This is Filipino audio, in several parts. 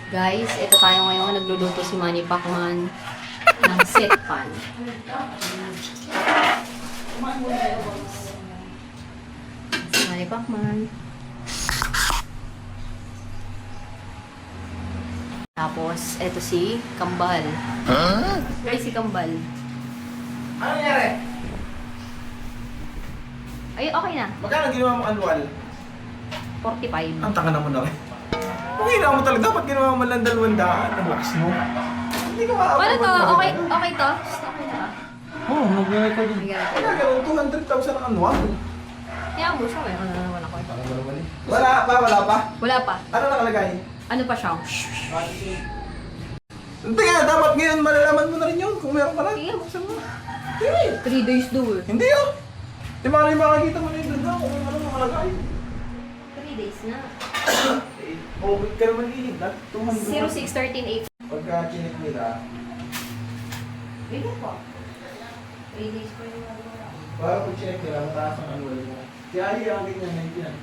Guys, ito tayo ngayon. Nagluluto si Manny Pacman ng set pan. Si Manny Pacman. Tapos, ito si Kambal. Huh? Guys, si Kambal. Ano nangyari? Ay, okay na. Magkano ginawa mo annual? 45. Ang taka naman na rin. Kung ginawa mo talaga, dapat ginawa mo lang 200. Ang lakas mo. Hindi ka makakapagod. Paano to? mo. Okay, okay to? Okay na ba? Oo, mag-record yun. Wala ganun, 200,000 ang annual. Kaya mo siya, meron na naman ako. Wala pa, wala pa. Wala pa. Ano nakalagay? Ano pa siya? Hindi nga, dapat ngayon malalaman mo na rin yun kung meron ka na. Sige, buksan mo. Hindi. 3 days daw eh. Hindi yun. Di ba makakita mo na yung vlog na kung ano nakalagay. 3 days na. Covid ka naman lilig, 200. 06-13-8. Pagka chinik nila, Bigyan po. 3 days pa yung para pag chinik nila, mataas ang annual mo. Kaya ang ganyan, hindi yan.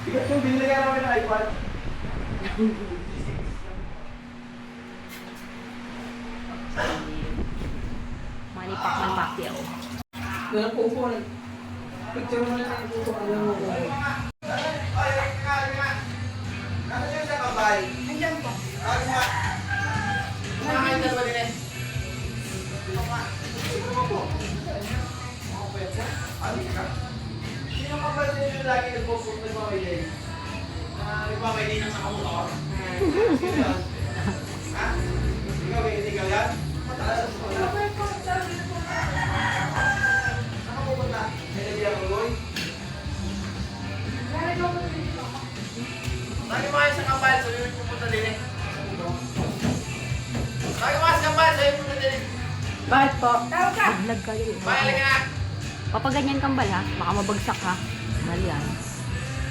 Bigat yung binili ka namin ng iPad. Manny Pacman Pacquiao. Kaya po po, picture mo na tayo po, alam mo ko. Ano yung sa kabay? Andiyan po. Ano nga? Kumakain ka ba din eh? Ano ka? Sino ka ba din yung lagi nagpapamili? Nagpapamili ng nakamotor? Sino yan? Ha? Ikaw ba yung ikaw yan? Mataas mo na. Saan ka pupunta? Nilagyan mo, Loy? Lagi mo kayo sa kapal, sabi mo pupunta din eh. Lagi mo kayo sa kapal, sabi mo pupunta din eh. Bakit po? Tawag ka! Vlog ka yun. Bakit ka na? Papaganyan Kambal ha. Baka mabagsak ha. Mali yan.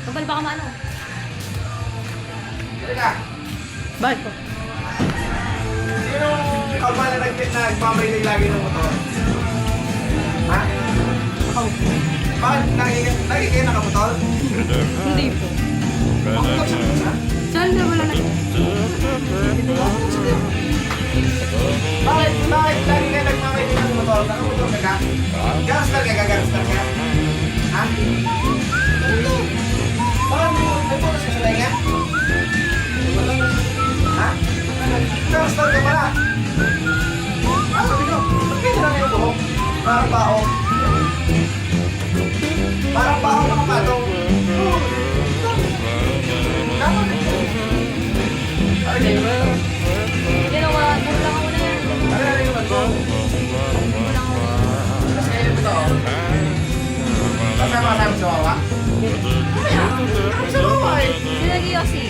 Kambal baka maano. Dali ka. Bakit po? Sino kapal na nagpapamili lagi ng motor? Ha? Ako. Bakit? Lagi kayo nakamotor? Hindi po. Mamotor siya ha? Saan na wala na? Bakit lagi kayo nagpapamili ng motor? Nakamotor ka ka? Gangster ka? Gangster ka? Ha? Bakit mo nagpunas ka sa laga? Ha? Gangster ka pala? Ah, sabi ko, ba't kayo lang yung buhok? Parang bao. Parang bao mga patong. Dapat ito. Ano kayo? Ginawa. Gulang ako na yan. Ano na yung bato? Gulang ako. Tapos kayo yung bato. Kasama ka sa wawa? Mamaya. Sa wawa eh. Sila Giyosi.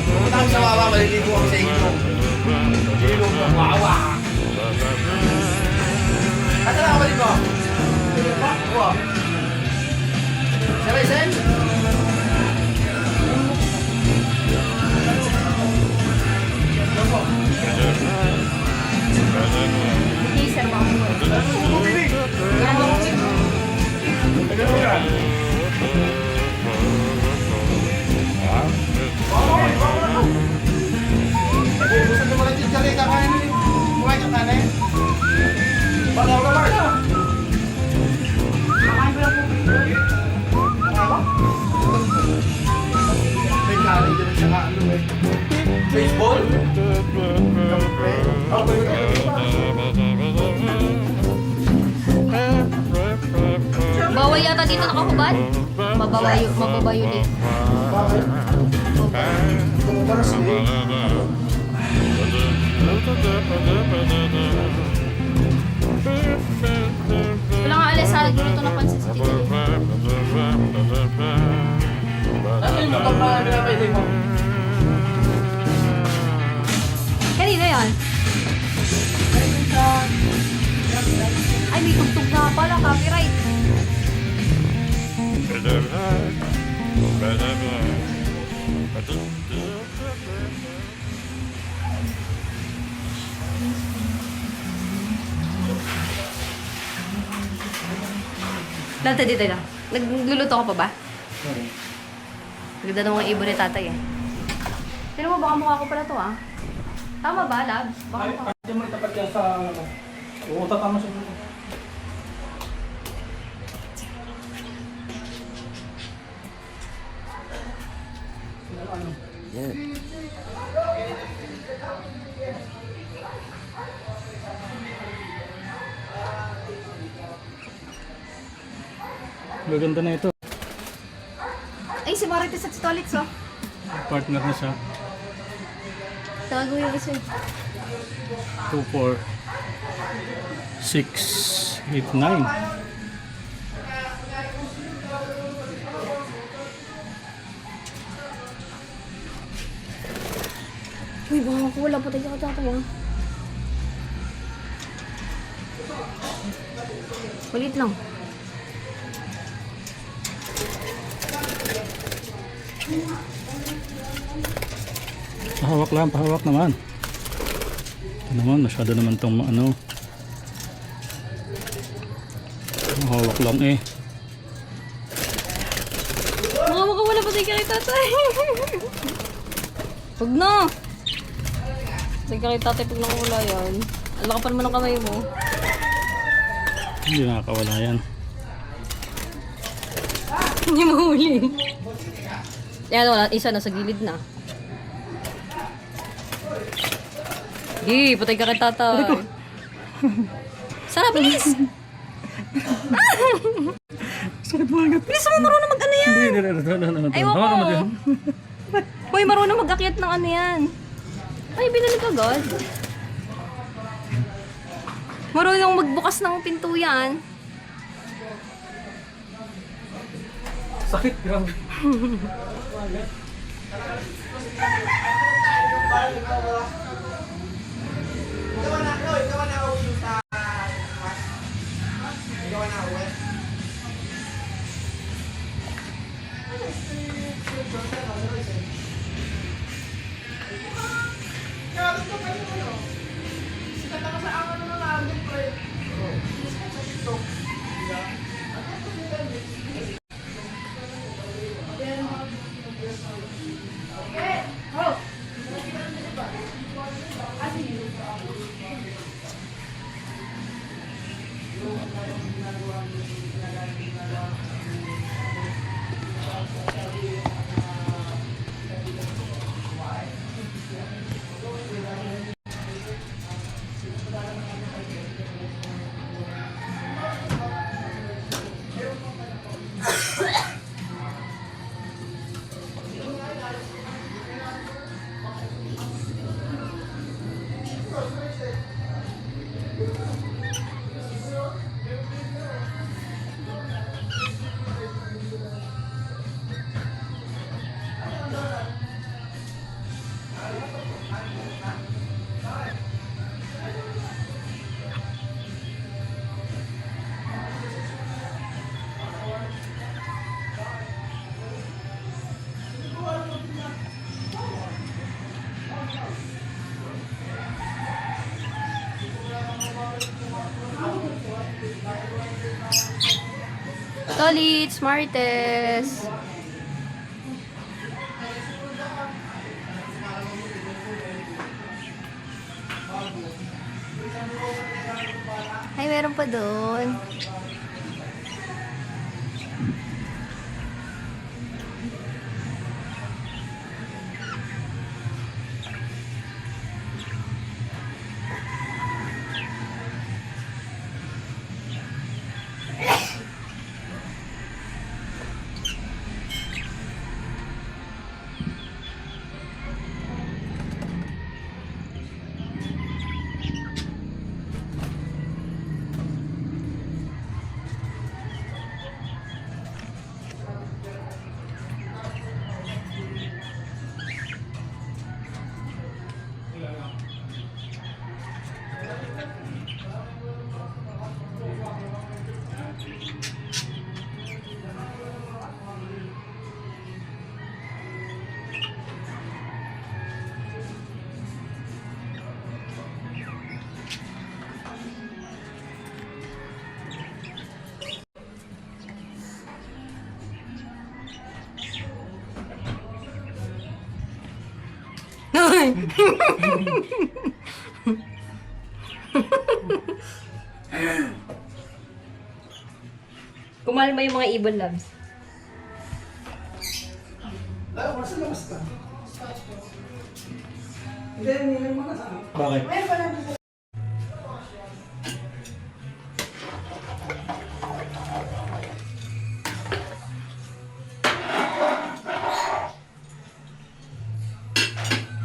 Pumunta kami sa wawa, maliligo kami sa inyo. Ilong ng wawa. Asa na kapatid mo? Oo. Sabay, Sen? Teaser mo ako. Yan ako. Gusto mo lang chichari, kakain mo. Kumain ka tanay. Bagaw ka, Mark. Kakain ko lang po. Ano? May kanin dyan sa kaano eh. Baseball? Kape? Bawal yata dito nakahubad. Mababayo din. Bakit? Tumubaras eh. Wala nga alas sa gulo to na pansin sa tito. Ano yung motor na pinapili mo? Kanina yan. Ay, may tugtog na pala. Copyright. Dito. Nagluluto ka pa ba? Ganda ng mga ibon ni tatay eh. Sino mo, baka mukha ko pala to ah. Tama ba, Labs? Baka Ay, mukha. hindi mo itapat yan sa ano. Oo, tatama siya dito. Ano? Maganda na ito. Ay, si Marites at si Tolitz oh. Partner na siya. Tago yung isa eh. 2, 4, 6, 8, 9. Uy, baka ko wala pa tayo ka tatay ah. Kulit lang. Pahawak naman. Ito naman, masyado naman itong ano. Pahawak lang eh. Baka makawala pa tayo kay tatay. Huwag na. Tayo kay tatay pag nakawala yan. Ang laka pa naman ng kamay mo. Hindi nakakawala yan. Hindi mahuli. Yan, wala. Isa na sa gilid na. Patay ka kay tatay. Sarap, bilis! Sakit mo agad. Bilis mo, marunong mag-ano yan! Hindi. Ayoko ko! Hoy, marunong mag-akyat ng ano yan. Ay, binalik agad. Marunong magbukas ng pinto yan. Sakit, grabe. Ikaw na uwi sa ikaw na uwi. Tolitz, Marites. Ay, meron pa doon. Kumalma yung mga ibon loves. Lalo, nasa labas ka. Hindi, hindi mo na sa akin. Bakit?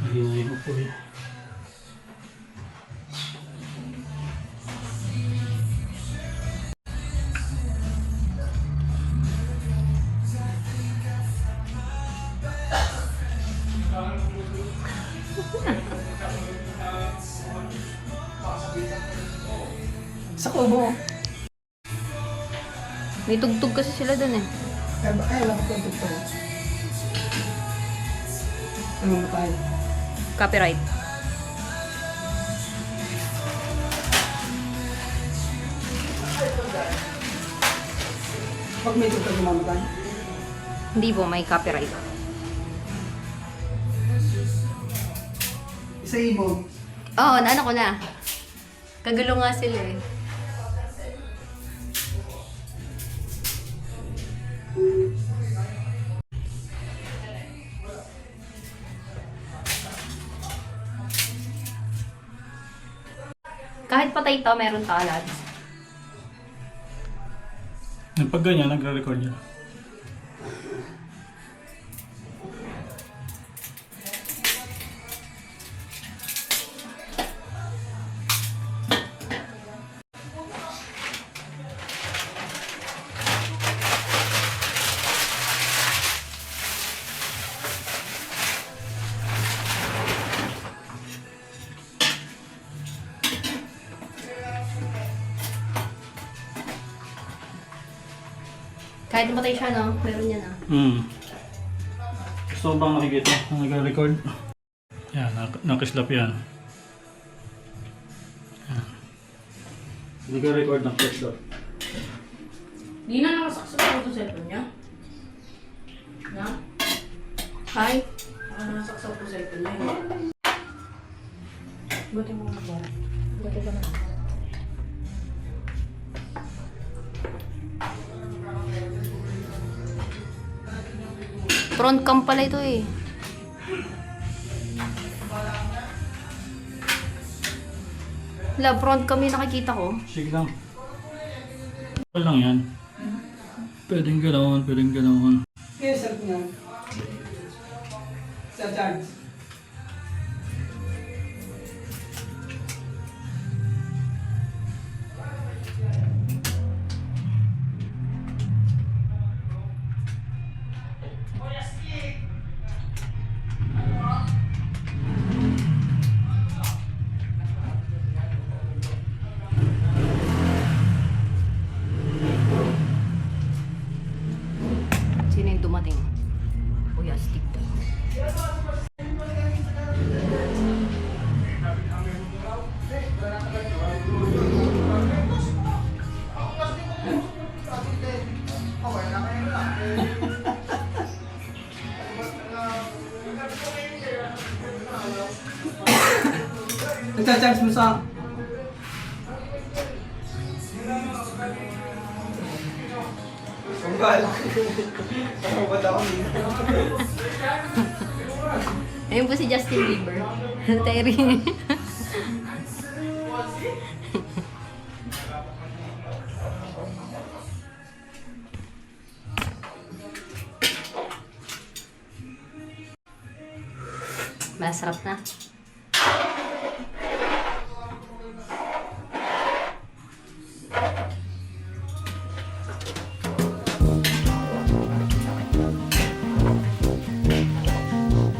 Hindi mo po eh. Sa kubo. May tugtog kasi sila dun eh. Ay, alam ko ito. Ano ba tayo? Copyright. Pag may tugtog mamatay. Hindi po, may copyright. Isa ibon. Oo, naano ko na. Kagulo nga sila eh. Kahit patay to, meron to alad. Pag ganyan, nagre-record niya. Kahit matay siya, no? Meron yan, ah. Gusto mo bang nakikita? Ang nagre-record? Yan, nakislap yan. Yan. Nagre-record ng kislap. Di na nakasaksak ako sa cellphone niya. Na? Hi. Nakasaksak ko sa cellphone niya. Buti mo mag-bara. Buti ka na. Front cam pala ito eh. Wala, front cam yung nakikita ko. Sige lang. Okay lang yan. Pwedeng ganoon, pwedeng ganoon. Yes, sir niya. Sa charge. Sino yung dumating? Kuya, stick to. Nagcha-charge mo sa... Kumbal. Ano ba daw? Ayun po si Justin Bieber. Terry. Masarap na.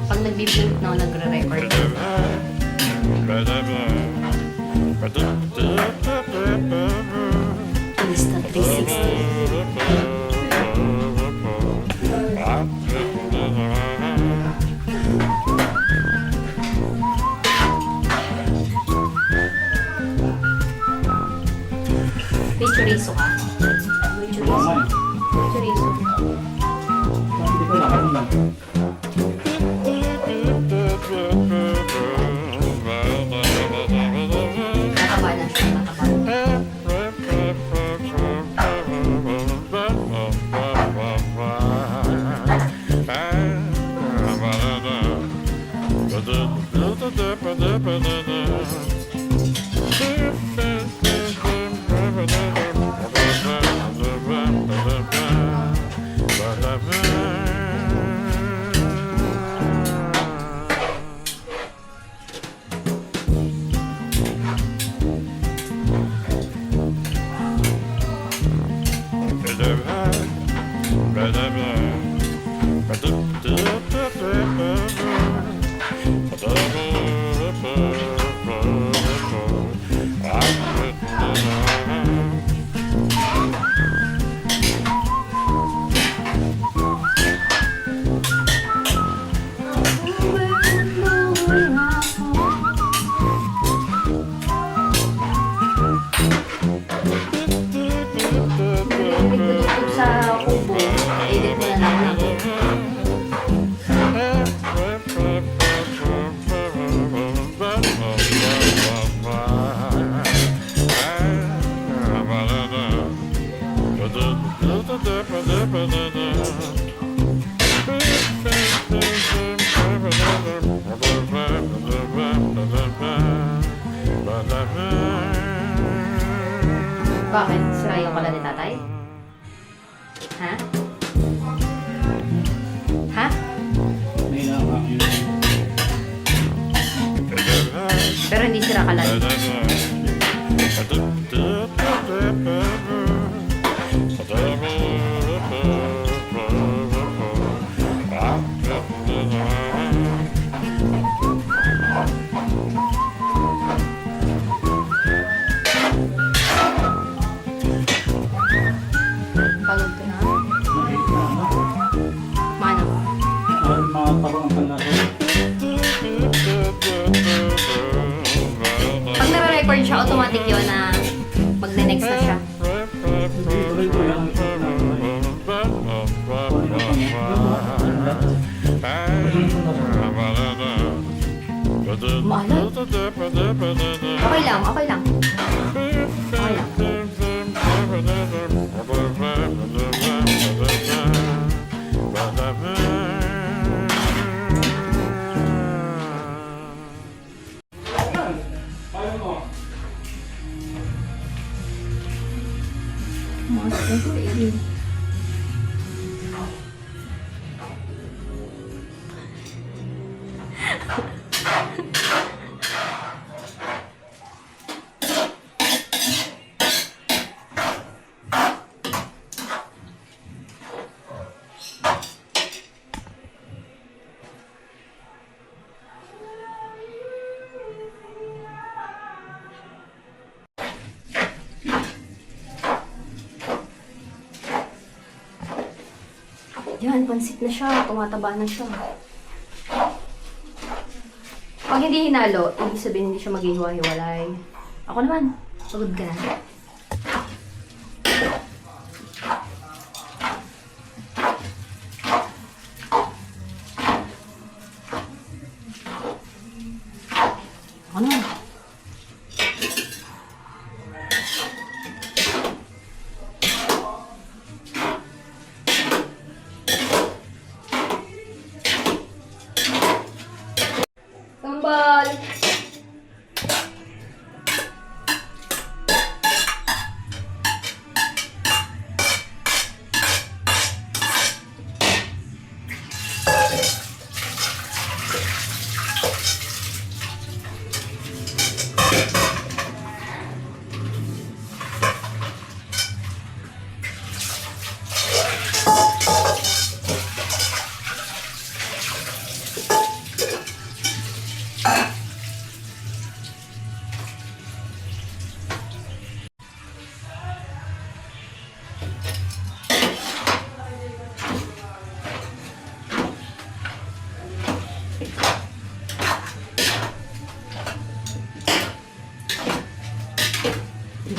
Pag nag-beep na nagre-record. Insta 360. May chorizo ka? May chorizo. Chorizo. Hindi ko nakakita. Bakit? Sira yung pala ni tatay? Ha? Ha? May nakakakita. Pero hindi sira kalan. Pagod ka na? Mano? Mga tarong ka na rin. Pag nare-record siya, automatic yun na magne-next na siya. Tuloy ko lang. Maalat? Okay lang, okay lang. Okay lang. Yan, pansit na siya. Tumataba na siya. Pag hindi hinalo, ibig sabihin hindi siya maghihiwa-hiwalay. Ako naman, pagod ka na. Ako naman. Kambal!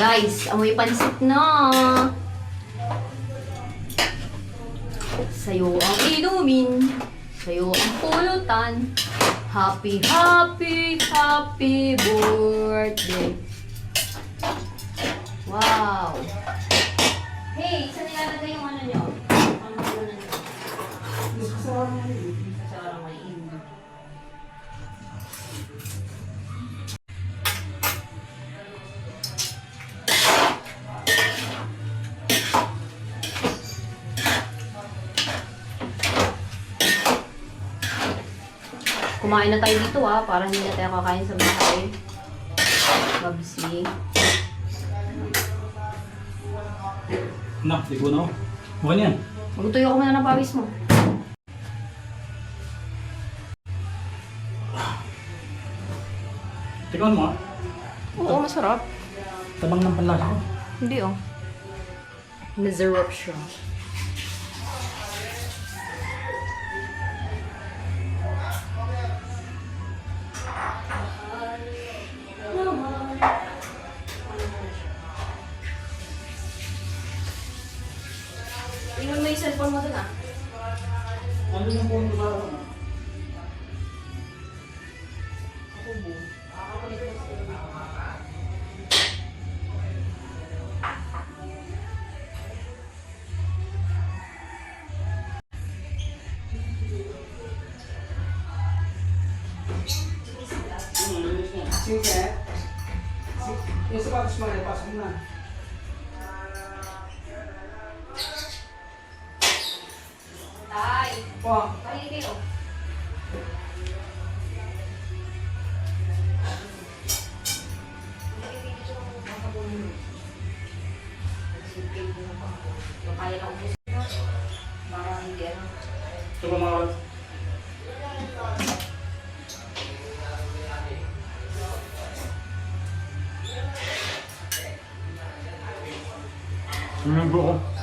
Guys, amoy pansit na. Sa'yo ang inumin, sa'yo ang pulutan. Happy, happy, happy birthday. Wow. Hey, saan nilalagay yung ano nyo? Ano nyo? Sa sarang may ino. Kumain na tayo dito para hindi na tayo kakain sa bahay. Babsi. Nak, di ko na. Bukan yan. Magtuyo ko muna ng pawis mo. Tingnan mo Oo, masarap. Tabang ng panlasa ko. Hindi Nazarap siya. Tingnan mo yung cellphone mo dun Ano yung phone ko ba? Sige. Yung sapatos mo, pasok mo na. Bawali kayo. Kaya lang ubusin mo. Para hindi ano. Ito ba mga karat? Remember ko.